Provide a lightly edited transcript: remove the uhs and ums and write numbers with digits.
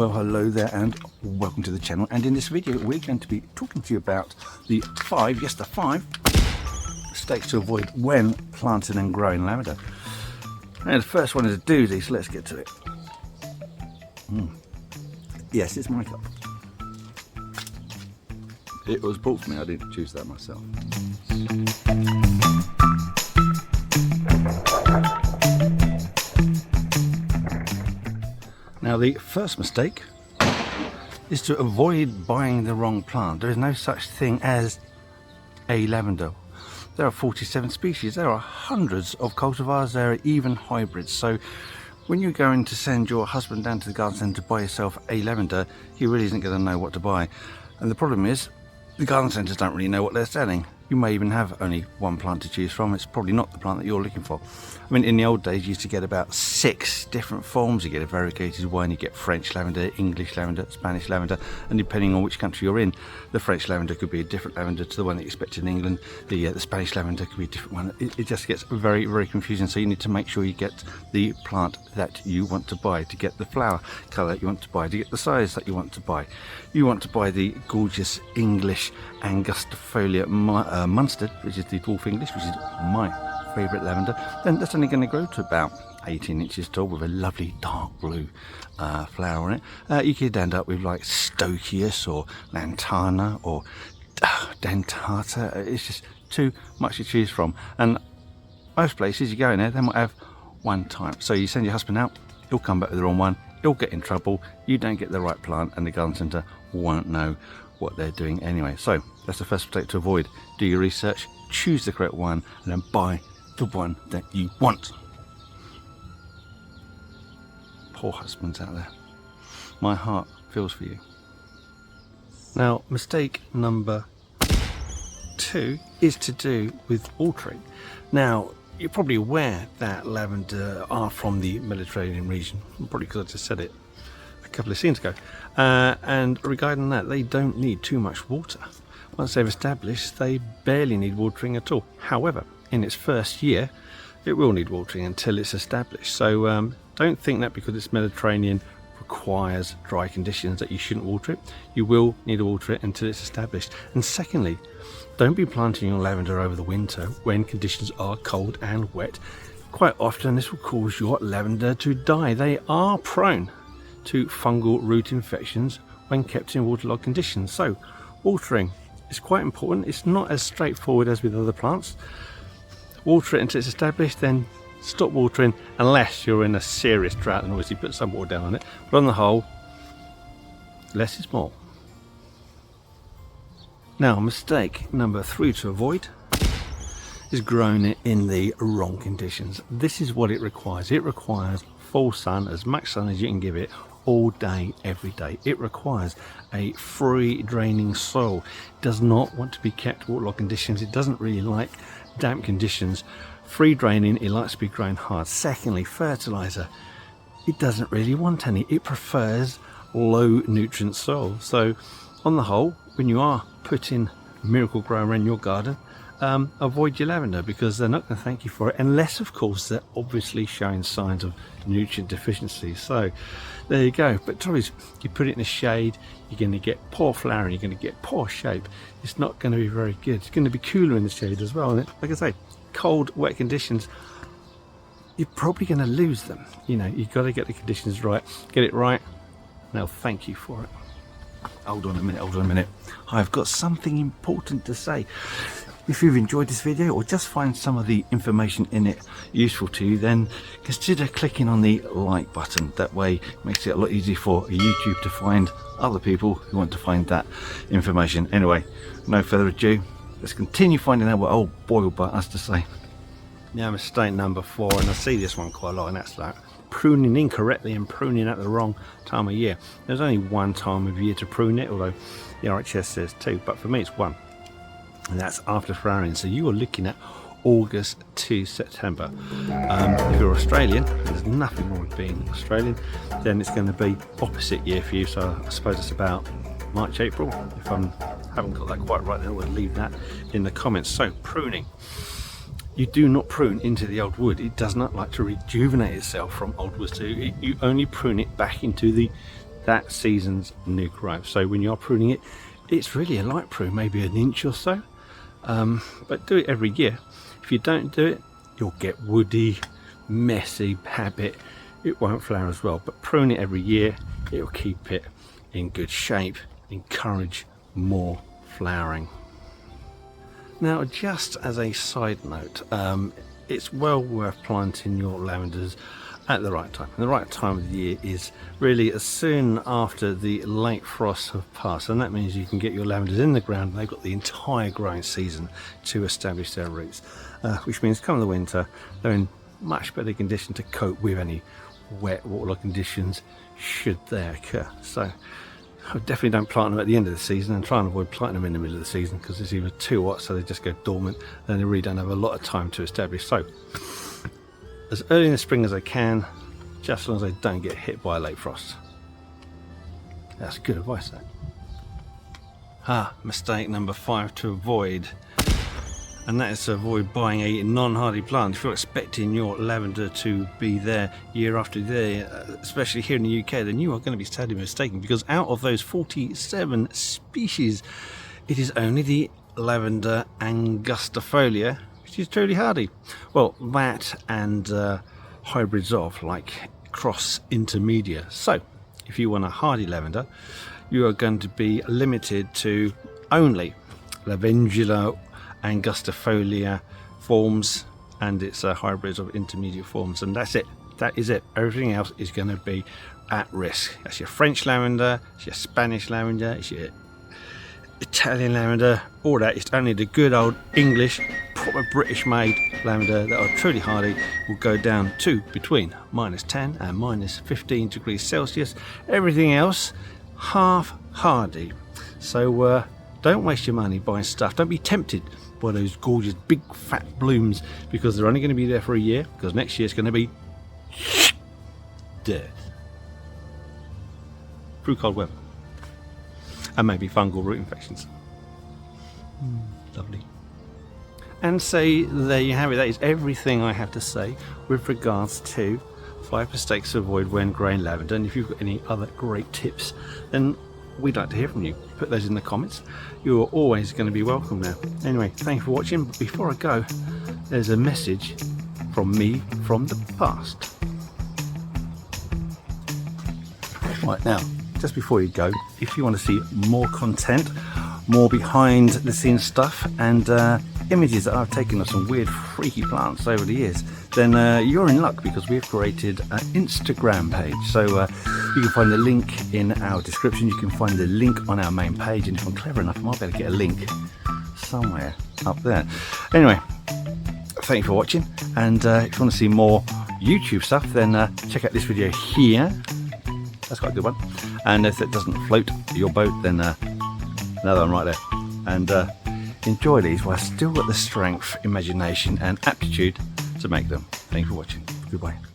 Well, hello there and welcome to the channel, and in this video we're going to be talking to you about the five mistakes to avoid when planting and growing lavender. And the first one is a doozy, so let's get to it. Yes, it's my cup. It was bought for me, I didn't choose that myself. Now, the first mistake is to avoid buying the wrong plant. There is no such thing as a lavender. There are 47 species, there are hundreds of cultivars, there are even hybrids. So when you're going to send your husband down to the garden centre to buy yourself a lavender, he really isn't going to know what to buy. And the problem is, the garden centres don't really know what they're selling. You may even have only one plant to choose from. It's probably not the plant that you're looking for. I mean, in the old days you used to get about 6 different forms. You get a variegated one, you get French lavender, English lavender, Spanish lavender, and depending on which country you're in, the French lavender could be a different lavender to the one that you expect in England. The Spanish lavender could be a different one. It just gets very, very confusing, so you need to make sure you get the plant that you want to buy, to get the flower colour that you want to buy, to get the size that you want to buy. You want to buy the gorgeous English Angustifolia Munstead, which is the dwarf English, which is my favourite lavender, then that's only going to grow to about 18 inches tall with a lovely dark blue flower on it. You could end up with like Stochius or Lantana or Dentata. It's just too much to choose from, and most places you go in there, they might have one type. So you send your husband out, he'll come back with the wrong one, he'll get in trouble, you don't get the right plant, and the garden centre won't know what they're doing anyway. So that's the first mistake to avoid. Do your research, choose the correct one, and then buy the one that you want. Poor husbands out there, my heart feels for you. Now, mistake number 2 is to do with watering. Now, you're probably aware that lavender are from the Mediterranean region, probably because I just said it a couple of scenes ago, and regarding that, they don't need too much water. Once they've established, they barely need watering at all. However, in its first year, it will need watering until it's established. So don't think that because it's Mediterranean requires dry conditions that you shouldn't water it. You will need to water it until it's established. And secondly, don't be planting your lavender over the winter when conditions are cold and wet. Quite often this will cause your lavender to die. They are prone to fungal root infections when kept in waterlogged conditions. So watering is quite important. It's not as straightforward as with other plants. Water it until it's established, then stop watering unless you're in a serious drought, and obviously put some water down on it. But on the whole, less is more. Now, mistake number 3 to avoid is growing it in the wrong conditions. This is what it requires. It requires full sun, as much sun as you can give it, all day, every day. It requires a free draining soil. It does not want to be kept waterlogged conditions. It doesn't really like damp conditions. Free draining, it likes to be grown hard. Secondly, fertilizer, it doesn't really want any. It prefers low nutrient soil. So on the whole, when you are putting Miracle Grower in your garden, avoid your lavender, because they're not going to thank you for it, unless of course they're obviously showing signs of nutrient deficiency. So there you go. But trouble is, you put it in the shade, you're going to get poor flowering, you're going to get poor shape. It's not going to be very good. It's going to be cooler in the shade as well, and like I say, cold, wet conditions, you're probably going to lose them. You know, you've got to get the conditions right. Get it right, and they'll thank you for it. Hold on a minute. I've got something important to say. If you've enjoyed this video or just find some of the information in it useful to you, then consider clicking on the like button. That way it makes it a lot easier for YouTube to find other people who want to find that information. Anyway, no further ado, let's continue finding out what old Boyle Butt has to say. Now, mistake number 4, and I see this one quite a lot, and that's like pruning incorrectly and pruning at the wrong time of year. There's only one time of year to prune it, although the RHS says 2, but for me it's 1, and that's after flowering. So you are looking at August to September. If you're Australian, there's nothing wrong with being Australian, then it's going to be opposite year for you. So I suppose it's about March, April. If I haven't got that quite right, then I would leave that in the comments. So pruning. You do not prune into the old wood. It does not like to rejuvenate itself from old wood. So you only prune it back into the that season's new growth. So when you're pruning it, it's really a light prune, maybe an inch or so, but do it every year. If you don't do it, you'll get woody, messy habit. It won't flower as well, but prune it every year. It'll keep it in good shape, encourage more flowering. Now, just as a side note, it's well worth planting your lavenders at the right time. And the right time of the year is really as soon after the late frosts have passed, and that means you can get your lavenders in the ground and they've got the entire growing season to establish their roots, which means come the winter they're in much better condition to cope with any wet water conditions should they occur. So I definitely don't plant them at the end of the season, and try and avoid planting them in the middle of the season because it's either too hot so they just go dormant and they really don't have a lot of time to establish. So as early in the spring as I can, just as long as I don't get hit by a late frost. That's good advice, that. Mistake number 5 to avoid, and that is to avoid buying a non-hardy plant. If you're expecting your lavender to be there year after year, especially here in the UK, then you are going to be sadly mistaken, because out of those 47 species, it is only the lavender Angustifolia which is truly hardy. Well, that and hybrids of, like cross intermedia. So if you want a hardy lavender, you are going to be limited to only Lavendula, Angustifolia forms and its hybrids of intermediate forms, and that's it. That is it. Everything else is going to be at risk. That's your French lavender, it's your Spanish lavender, it's your Italian lavender, all that. It's only the good old English, proper British made lavender that are truly hardy will go down to between -10 and -15 degrees Celsius. Everything else half hardy. So don't waste your money buying stuff. Don't be tempted by those gorgeous big fat blooms, because they're only going to be there for a year, because next year it's going to be dead through cold weather and maybe fungal root infections. Lovely. And so there you have it. That is everything I have to say with regards to 5 mistakes to avoid when growing lavender. And if you've got any other great tips, then we'd like to hear from you. Put those in the comments. You're always going to be welcome now. Anyway, thank you for watching. But before I go, there's a message from me from the past. Right, now, just before you go, if you want to see more content, more behind the scenes stuff, and images that I've taken of some weird freaky plants over the years, then you're in luck, because we've created an Instagram page. So you can find the link in our description. You can find the link on our main page, and if I'm clever enough, I might be able to get a link somewhere up there. Anyway, thank you for watching, and if you want to see more YouTube stuff, then check out this video here. That's quite a good one. And if it doesn't float your boat, then another one right there. And enjoy these while I've still got the strength, imagination and aptitude to make them. Thank you for watching. Goodbye.